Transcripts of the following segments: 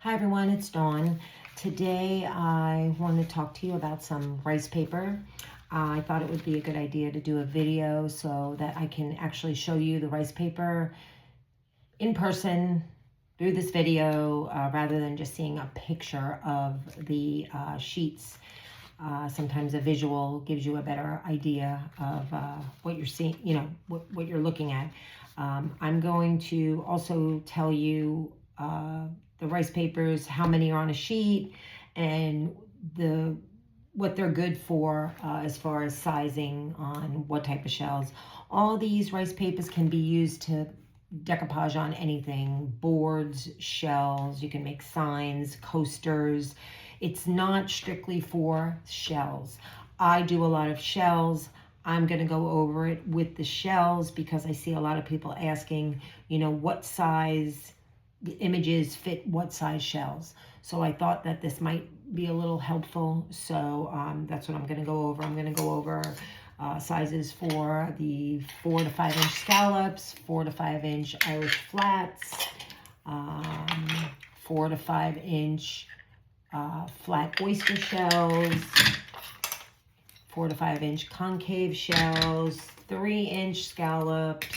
Hi everyone, it's Dawn. Today I want to talk to you about some rice paper. I thought it would be a good idea to do a video so that I can actually show you the rice paper in person through this video rather than just seeing a picture of the sheets. Sometimes a visual gives you a better idea of what you're seeing, what you're looking at. I'm going to also tell you the rice papers, how many are on a sheet, and what they're good for as far as sizing on what type of shells. All these rice papers can be used to decoupage on anything, boards, shells. You can make signs, coasters. It's not strictly for shells. I do a lot of shells. I'm going to go over it with the shells because I see a lot of people asking, what size images fit what size shells. So I thought that this might be a little helpful. So that's what I'm going to go over. I'm going to go over sizes for the 4 to 5 inch scallops, 4 to 5 inch Irish flats, 4 to 5 inch flat oyster shells, 4 to 5 inch concave shells, 3 inch scallops.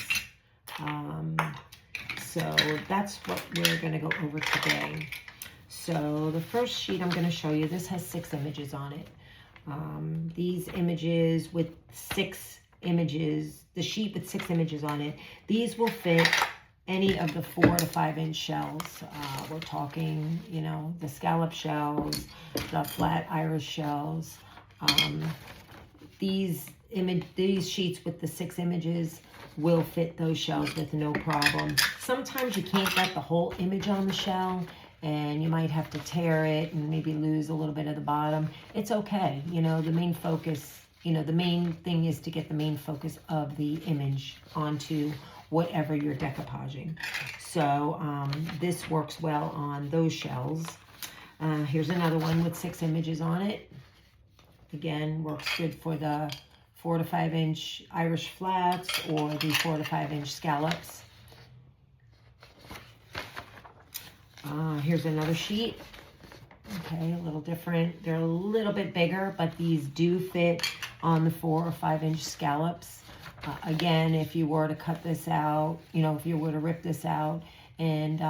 So that's what we're going to go over today. So the first sheet I'm going to show you, this has 6 images on it. These images with 6 images, the sheet with 6 images on it, these will fit any of the 4 to 5 inch shells. We're talking, the scallop shells, the flat Irish shells. These sheets with the 6 images will fit those shells with no problem. Sometimes you can't get the whole image on the shell and you might have to tear it and maybe lose a little bit of the bottom. It's okay. The main focus, the main thing is to get the main focus of the image onto whatever you're decoupaging. So this works well on those shells. Here's another one with 6 images on it. Again, works good for the 4 to 5 inch Irish flats or the 4 to 5 inch scallops. Here's another sheet. Okay, a little different. They're a little bit bigger, but these do fit on the 4 or 5 inch scallops. Again, if you were to cut this out, if you were to rip this out and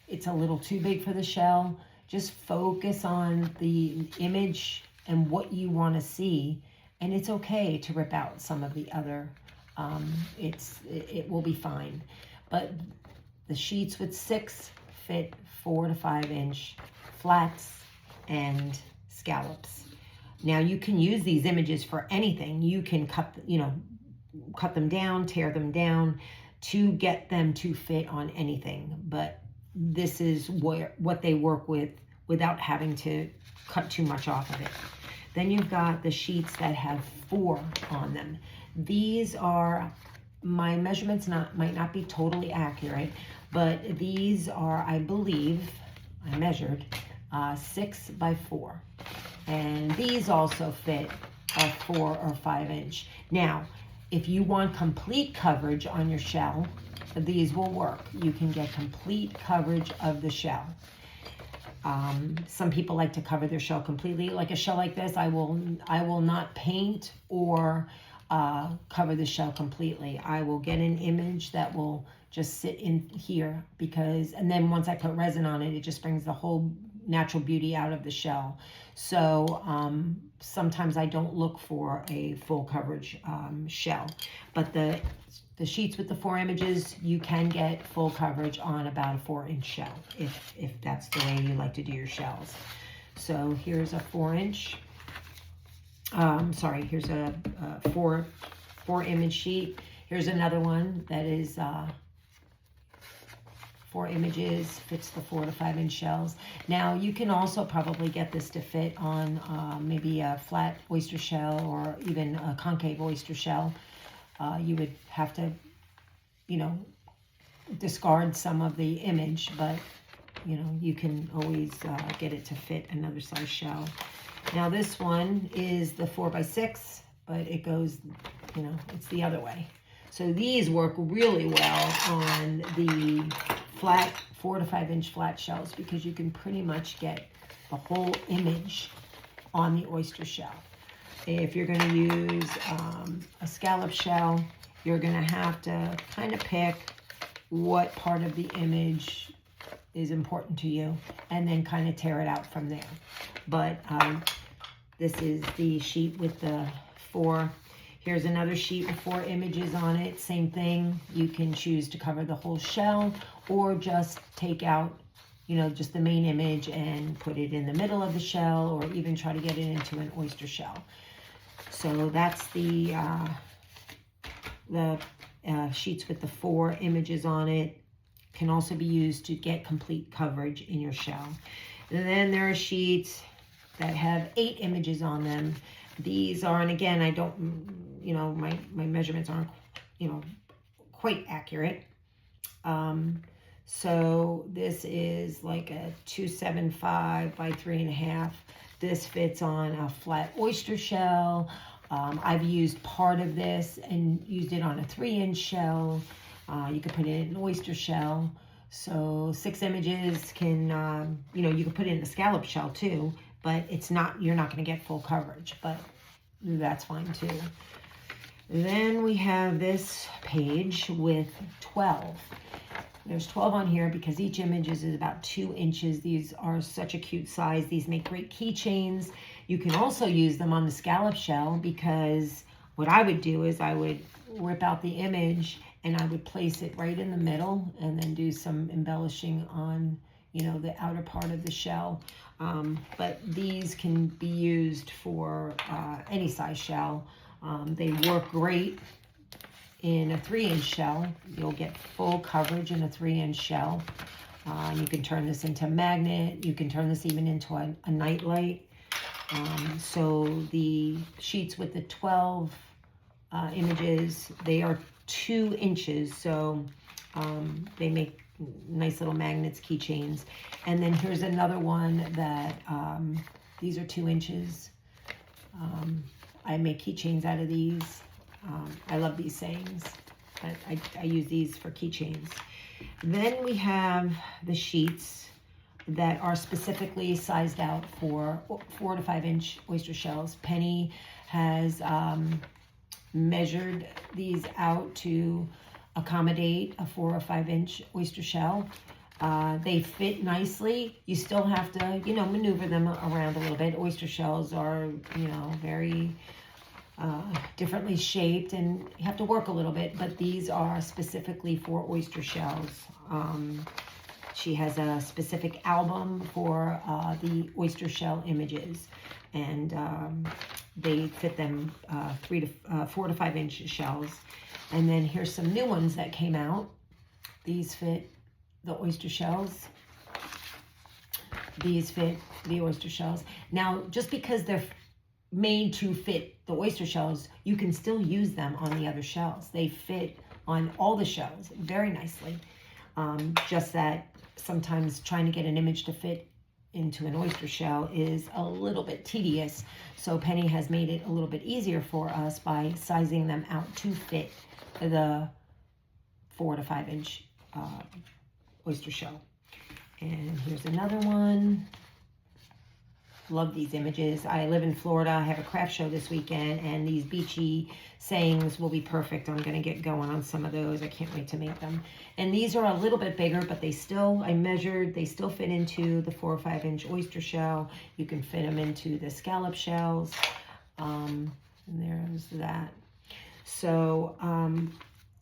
it's a little too big for the shell, just focus on the image and what you want to see. And it's okay to rip out some of the other, it will be fine. But the sheets with 6 fit 4 to 5 inch flats and scallops. Now you can use these images for anything. You can cut them down, tear them down to get them to fit on anything. But this is what they work with without having to cut too much off of it. Then you've got the sheets that have 4 on them. These are, my measurements might not be totally accurate, but these are, I believe, I measured 6 by 4. And these also fit a 4 or 5 inch. Now, if you want complete coverage on your shell, these will work. You can get complete coverage of the shell. Some people like to cover their shell completely. Like a shell like this, I will not paint or cover the shell completely. I will get an image that will just sit in here and then once I put resin on it, it just brings the whole natural beauty out of the shell. So sometimes I don't look for a full coverage shell, but the sheets with the 4 images, you can get full coverage on about a 4 inch shell if that's the way you like to do your shells. So here's a 4 inch, here's a 4 image sheet. Here's another one that is 4 images, fits the 4 to 5 inch shells. Now you can also probably get this to fit on maybe a flat oyster shell or even a concave oyster shell. You would have to, discard some of the image, but, you can always get it to fit another size shell. Now this one is the 4 by 6, but it goes, it's the other way. So these work really well on the flat 4 to 5 inch flat shells, because you can pretty much get the whole image on the oyster shell. If you're going to use a scallop shell, you're going to have to kind of pick what part of the image is important to you and then kind of tear it out from there. But this is the sheet with the 4. Here's another sheet with 4 images on it. Same thing. You can choose to cover the whole shell or just take out, you know, just the main image and put it in the middle of the shell, or even try to get it into an oyster shell. So that's the sheets with the 4 images on it. Can also be used to get complete coverage in your shell. And then there are sheets that have 8 images on them. These are, and again, I don't, you know, my measurements aren't, you know, quite accurate. So this is like a 275 by 3.5. This fits on a flat oyster shell. I've used part of this and used it on a 3-inch shell. You can put it in an oyster shell. So 6 images can, you know, you can put it in a scallop shell too, but it's not, you're not going to get full coverage, but that's fine too. Then we have this page with 12. There's 12 on here because each image is about 2 inches. These are such a cute size. These make great keychains. You can also use them on the scallop shell, because what I would do is I would rip out the image and I would place it right in the middle and then do some embellishing on, you know, the outer part of the shell. But these can be used for any size shell. They work great in a 3-inch shell. You'll get full coverage in a 3-inch shell. You can turn this into a magnet. You can turn this even into a nightlight. So the sheets with the 12 images, they are 2 inches. So they make nice little magnets, keychains. And then here's another one that these are 2 inches. I make keychains out of these. I love these sayings, but I use these for keychains. Then we have the sheets that are specifically sized out for 4 to 5 inch oyster shells. Penny has measured these out to accommodate a 4 or 5 inch oyster shell. They fit nicely. You still have to, you know, maneuver them around a little bit. Oyster shells are, you know, very differently shaped, and you have to work a little bit, but these are specifically for oyster shells. She has a specific album for the oyster shell images, and they fit them 4 to 5 inch shells. And then here's some new ones that came out. These fit the oyster shells. These fit the oyster shells. Now, just because they're made to fit the oyster shells, you can still use them on the other shells. They fit on all the shells very nicely. Just that sometimes trying to get an image to fit into an oyster shell is a little bit tedious. So Penny has made it a little bit easier for us by sizing them out to fit the 4 to 5 inch oyster shell. And here's another one. Love these images. I live in Florida. I have a craft show this weekend, and these beachy sayings will be perfect. I'm going to get going on some of those. I can't wait to make them. And these are a little bit bigger, but they still, I measured, they still fit into the 4 or 5 inch oyster shell. You can fit them into the scallop shells. And there's that. So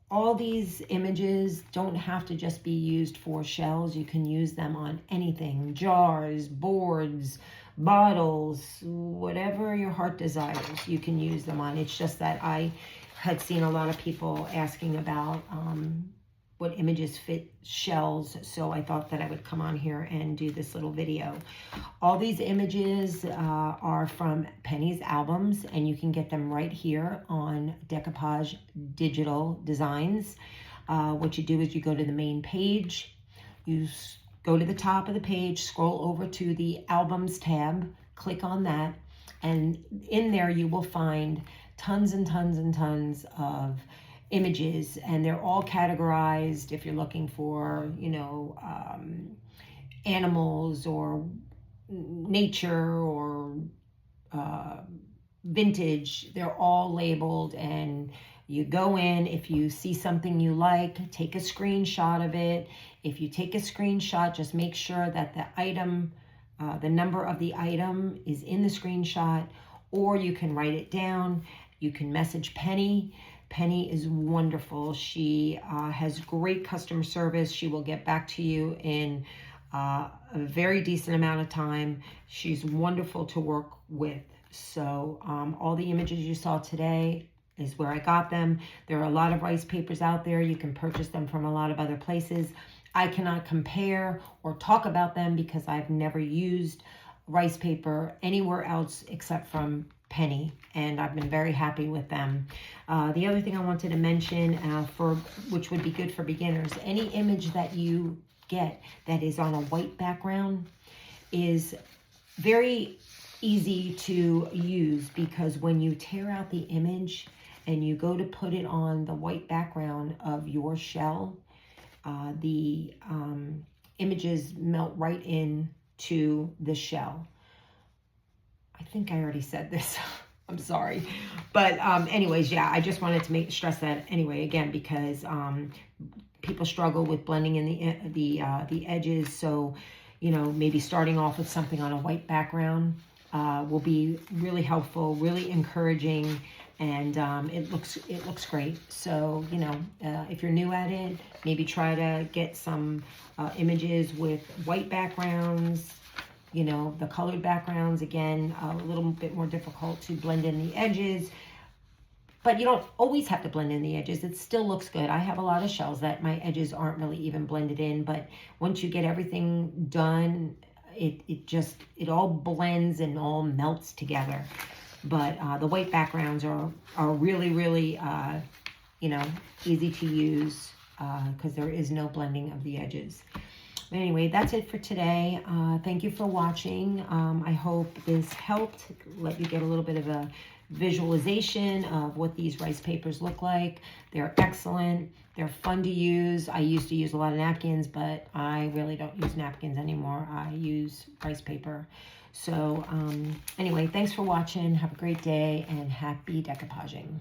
all these images don't have to just be used for shells. You can use them on anything, jars, boards, bottles, whatever your heart desires, you can use them on. It's just that I had seen a lot of people asking about what images fit shells, so I thought that I would come on here and do this little video. All these images are from Penny's albums, and you can get them right here on Decoupage Digital Designs. What you do is you go to the main page, you go to the top of the page, scroll over to the Albums tab, click on that, and in there you will find tons and tons and tons of images, and they're all categorized if you're looking for, you know, animals or nature or vintage. They're all labeled, and you go in, if you see something you like, take a screenshot of it. If you take a screenshot, just make sure that the item, the number of the item is in the screenshot, or you can write it down. You can message Penny. Penny is wonderful. She has great customer service. She will get back to you in a very decent amount of time. She's wonderful to work with. So all the images you saw today is where I got them. There are a lot of rice papers out there. You can purchase them from a lot of other places. I cannot compare or talk about them because I've never used rice paper anywhere else except from Penny, and I've been very happy with them. The other thing I wanted to mention, which would be good for beginners, any image that you get that is on a white background is very easy to use, because when you tear out the image and you go to put it on the white background of your shell, the images melt right into the shell. I think I already said this. I'm sorry. But anyways, yeah, I just wanted to stress that anyway, again, because people struggle with blending in the edges. So, you know, maybe starting off with something on a white background will be really helpful, really encouraging, and it looks great. So, you know, if you're new at it, maybe try to get some images with white backgrounds. You know, the colored backgrounds, again, a little bit more difficult to blend in the edges, but you don't always have to blend in the edges. It still looks good. I have a lot of shells that my edges aren't really even blended in, but once you get everything done, it all blends and all melts together. But the white backgrounds are really, really, you know, easy to use because there is no blending of the edges. Anyway, that's it for today. Thank you for watching. I hope this helped let you get a little bit of a visualization of what these rice papers look like. They're excellent. They're fun to use. I used to use a lot of napkins, but I really don't use napkins anymore. I use rice paper. So anyway, thanks for watching. Have a great day and happy decoupaging.